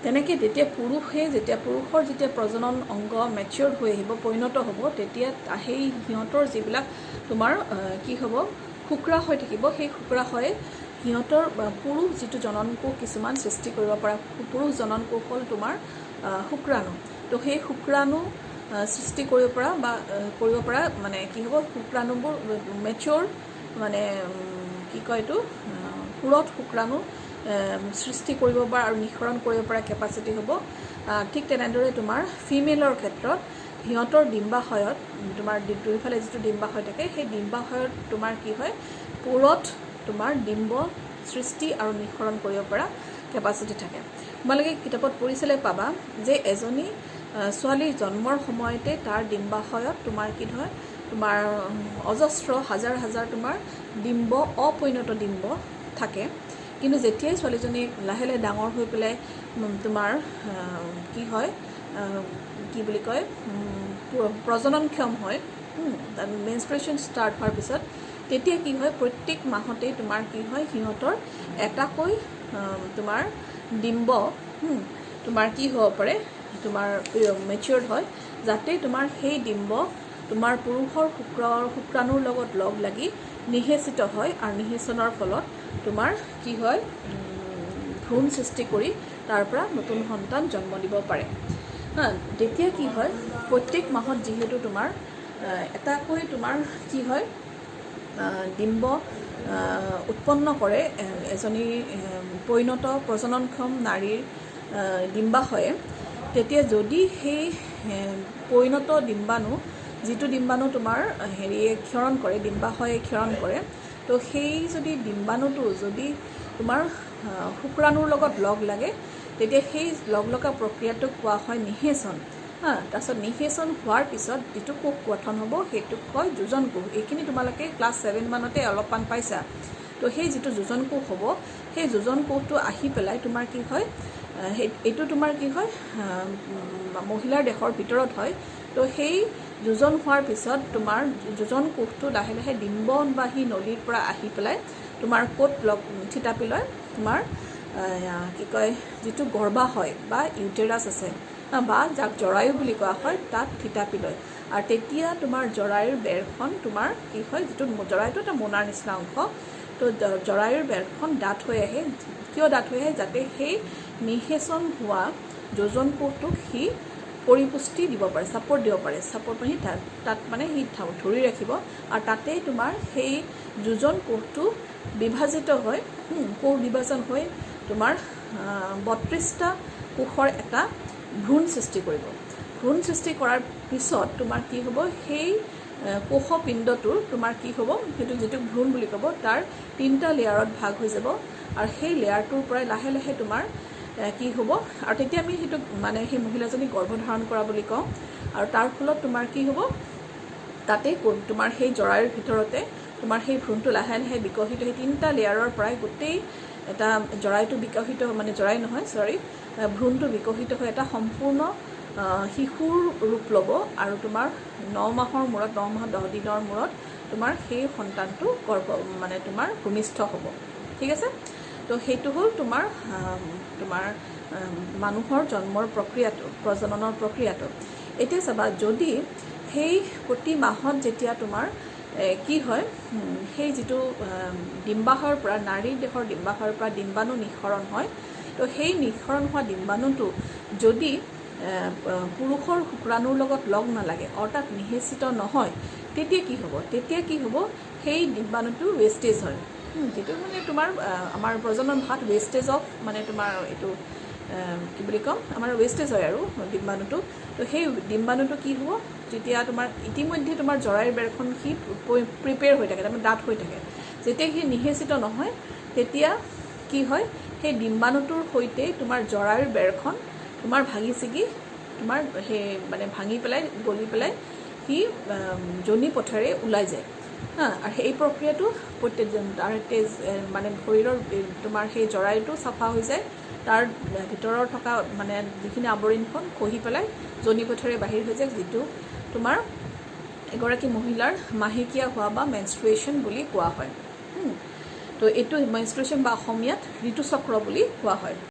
তেনেকৈ তেতিয়া পুৰুষৰ যেতিয়া প্ৰজনন অংগ মেচিয়ৰ হৈ আহিব, পৰিণত হ'ব, তেতিয়া সেই সিহঁতৰ যিবিলাক তোমাৰ কি হ'ব, শুক্ৰাশয় থাকিব, সেই শুক্ৰাশয়ে সিহঁতৰ পুৰুষ যিটো জননকোষ কিছুমান সৃষ্টি কৰিব পৰা, পুৰুষ জননকোষ হ'ল তোমাৰ শুক্ৰাণু। তো সেই শুক্ৰাণু সৃষ্টি কৰিব পৰা মানে কি হ'ব, শুক্ৰাণুবোৰ মেচিয়ৰ মানে কি কয় এইটো পুৰঠ শুক্ৰাণু সৃষ্টি কৰিব পৰা আৰু নিঃসৰণ কৰিব পৰা কেপাচিটি হ'ব। ঠিক তেনেদৰে তোমাৰ ফিমেলৰ ক্ষেত্ৰত সিহঁতৰ ডিম্বাশয়ত তোমাৰ দুইফালে যিটো ডিম্বাশয় থাকে, সেই ডিম্বাশয়ত তোমাৰ কি হয়, পুৰঠ তোমাৰ ডিম্ব সৃষ্টি আৰু নিঃসৰণ কৰিব পৰা কেপাচিটি থাকে। তোমালোকে কিতাপত পঢ়ি চালে পাবা যে এজনী ছোৱালীৰ জন্মৰ সময়তে তাৰ ডিম্বাশয়ত তোমাৰ কি হয়, তোমাৰ অজস্ৰ হাজাৰ হাজাৰ তোমাৰ ডিম্ব, অপৰিণত ডিম্ব থাকে। কিন্তু যেতিয়াই ছোৱালীজনী লাহে লাহে ডাঙৰ হৈ পেলাই তোমাৰ কি হয়, কি বুলি কয়, প্ৰজননক্ষম হয়, মেনষ্ট্ৰুৱেশ্যন ষ্টাৰ্ট হোৱাৰ পিছত, তেতিয়া কি হয়, প্ৰত্যেক মাহতেই তোমাৰ কি হয়, সিহঁতৰ এটাকৈ তোমাৰ ডিম্ব তোমাৰ কি হ'ব পাৰে, তোমাৰ মেচিয়ৰ্ড হয়, যাতে তোমাৰ সেই ডিম্ব তোমাৰ পুৰুষৰ শুক্ৰাণুৰ লগত লগ লাগি নিষেচিত হয়, আৰু নিষেচনৰ ফলত তোমাৰ কি হয়, ভ্ৰূণ সৃষ্টি কৰি তাৰ পৰা নতুন সন্তান জন্ম দিব পাৰে। তেতিয়া কি হয়, প্ৰত্যেক মাহত যিহেতু তোমাৰ এটাকৈ তোমাৰ কি হয়, ডিম্ব উৎপন্ন কৰে এজনী পৰিণত প্ৰজননক্ষম নাৰীৰ ডিম্বাশয়ে, তেতিয়া যদি সেই পৰিণত ডিম্বাণু, যিটো ডিম্বাণু তোমাৰ ক্ষৰণ কৰে, ডিম্বাশয়ে ক্ষৰণ কৰে, তো সেই যদি ডিম্বাণুটো যদি তোমাৰ শুক্ৰাণুৰ লগত লগ লাগে, তেতিয়া সেই লগ লগা প্ৰক্ৰিয়াটোক কোৱা হয় নিষেচন। তাৰপিছত নিষেচন হোৱাৰ পিছত যিটো কোষ গঠন হ'ব, সেইটোক কয় যোজন কোষ। এইখিনি তোমালোকে ক্লাছ 7 মানতে অলপমান পাইছা। তো সেই যিটো যোজন কোষ হ'ব, সেই যোজন কোষটো আহি পেলাই তোমাৰ কি হয়, এইটো তোমাৰ কি হয়, মহিলাৰ দেহৰ ভিতৰত হয়। তো সেই যোজন হোৱাৰ পিছত তোমাৰ যোজন কোষটো লাহে লাহে ডিম্ববাহী নলীৰ পৰা আহি পেলাই তোমাৰ ক'ত থিতাপি লয়, তোমাৰ কি কয়, যিটো গৰ্ভাশয় বা ইউটেৰাছ আছে বা যাক জৰায়ু বুলি কোৱা হয়, তাত থিতাপি লয়। আৰু তেতিয়া তোমাৰ জৰায়ুৰ বেৰখন তোমাৰ কি হয়, যিটো জৰায়ুটো এটা মোনাৰ নিচিনা অংশ, তো জৰায়ুৰ বেৰখন ডাঠ হৈ আহে। কিয় ডাঠ হৈ আহে, যাতে সেই নিষেচন হোৱা যোজন কোষটোক সি পৰিপুষ্টি দিব পাৰে, ছাপৰ্ট দিব পাৰে, ছাপৰ্ট মানে তাত মানে সি ধৰি ৰাখিব। আৰু তাতেই তোমাৰ সেই যোজন কোষটো বিভাজিত হৈ কোষ বিভাজন হৈ তোমাৰ 32টা কোষৰ এটা ভ্ৰূণ সৃষ্টি কৰিব। ভ্ৰূণ সৃষ্টি কৰাৰ পিছত তোমাৰ কি হ'ব, সেই কোষপিণ্ডটোৰ তোমাৰ কি হ'ব, সেইটো যিটো ভ্ৰূণ বুলি ক'ব, তাৰ 3টা লেয়াৰত ভাগ হৈ যাব। আৰু সেই লেয়াৰটোৰ পৰাই লাহে লাহে তোমাৰ কি হ'ব, আৰু তেতিয়া আমি সেইটো মানে সেই মহিলাজনীক গৰ্ভধাৰণ কৰা বুলি কওঁ। আৰু তাৰ ফলত তোমাৰ কি হ'ব, তাতে তোমাৰ সেই জৰায়ুৰ ভিতৰতে তোমাৰ সেই ভ্ৰূণটো লাহে লাহে বিকশিত হৈ 3টা লেয়াৰৰ পৰাই গোটেই এটা জৰায়ুটো বিকশিত, মানে জৰাই নহয় ভ্ৰূণটো বিকশিত হৈ এটা সম্পূৰ্ণ শিশুৰ ৰূপ ল'ব। আৰু তোমাৰ 9 মাহৰ মূৰত, 9 মাহ 10 দিনৰ মূৰত তোমাৰ সেই সন্তানটো মানে তোমাৰ ভূমিষ্ঠ হ'ব। ঠিক আছে। তো সেইটো হ'ল তোমাৰ মানুহৰ জন্মৰ প্ৰক্ৰিয়াটো, প্ৰজননৰ প্ৰক্ৰিয়াটো। এতিয়া চাবা, যদি সেই প্ৰতি মাহত যেতিয়া তোমাৰ কি হয়, সেই যিটো ডিম্বাশয়ৰ পৰা, নাৰীৰ দেহৰ ডিম্বাশয়ৰ পৰা ডিম্বাণু নিঃসৰণ হয়, তো সেই নিঃসৰণ হোৱা ডিম্বাণুটো যদি পুৰুষৰ শুক্ৰাণুৰ লগত লগ নালাগে, অৰ্থাৎ নিষেচিত নহয়, তেতিয়া কি হ'ব, সেই ডিম্বাণুটো ৱেষ্টেজ হয়। যিটো মানে তোমাৰ আমাৰ প্ৰজনন ভাত ৱেষ্টেজ অফ, মানে তোমাৰ এইটো কি বুলি ক'ম, আমাৰ ৱেষ্টেজ হয় আৰু ডিম্বাণুটো। তো সেই ডিম্বাণুটো কি হ'ব, যেতিয়া তোমাৰ ইতিমধ্যে তোমাৰ জৰায়ুৰ বেৰখন সি প্ৰিপেয়াৰ হৈ থাকে, তাৰমানে ডাঠ হৈ থাকে, যেতিয়া সি নিষেচিত নহয়, তেতিয়া কি হয়, সেই ডিম্বাণুটোৰ সৈতে তোমাৰ জৰায়ুৰ বেৰখন তোমাৰ ভাঙি ছিগি তোমাৰ সেই মানে ভাঙি পেলাই, গলি পেলাই সি যোনি পথেৰে ওলাই যায়। আৰু এই প্ৰক্ৰিয়াটো তাৰ তেজ মানে শৰীৰৰ তোমাৰ সেই জৰায়ুটো চাফা হৈ যায়, তাৰ ভিতৰৰ থকা মানে যিখিনি আৱৰণখন খহি পেলাই যোনি পথেৰে বাহিৰ হৈ যায়, যিটো তোমাৰ এগৰাকী মহিলাৰ মাহেকীয়া হোৱা বা মেনষ্ট্ৰুৱেশ্যন বুলি কোৱা হয়। তো এইটো মেনষ্ট্ৰুৱেশ্যন বা অসমীয়াত ঋতুচক্ৰ বুলি কোৱা হয়।